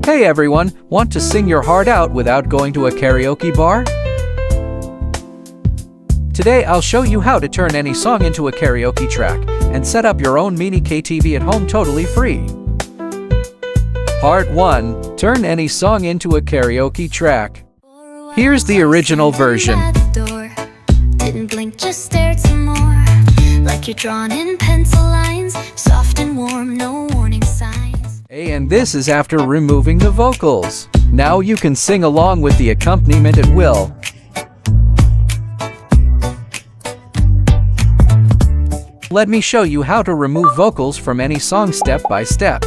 Hey everyone, want to sing your heart out without going to a karaoke bar? Today I'll show you how to turn any song into a karaoke track and set up your own mini KTV at home totally free. Part 1. Turn any song into a karaoke track. Here's the original version. Didn't blink, just stared some more. Like you're drawn in pencil lines, soft and warm, no warning signs. And this is after removing the vocals. Now you can sing along with the accompaniment at will. Let me show you how to remove vocals from any song step by step.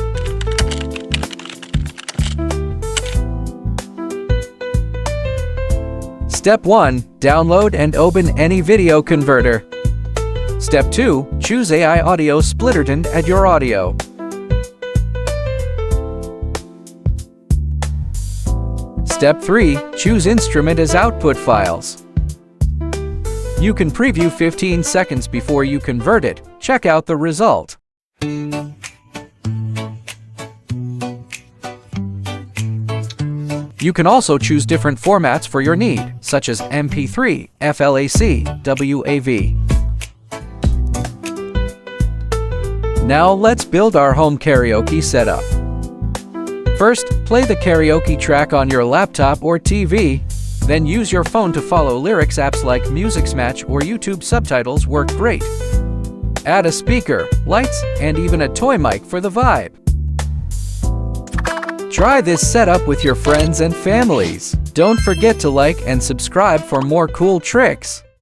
Step 1. Download and open any video converter. Step 2. Choose AI Audio Splitter and add your audio. Step 3. Choose instrument as output files. You can preview 15 seconds before you convert it. Check out the result. You can also choose different formats for your need, such as MP3, FLAC, WAV. Now let's build our home karaoke setup. First, play the karaoke track on your laptop or TV. Then use your phone to follow lyrics. Apps like Musicsmatch or YouTube subtitles work great. Add a speaker, lights, and even a toy mic for the vibe. Try this setup with your friends and families. Don't forget to like and subscribe for more cool tricks.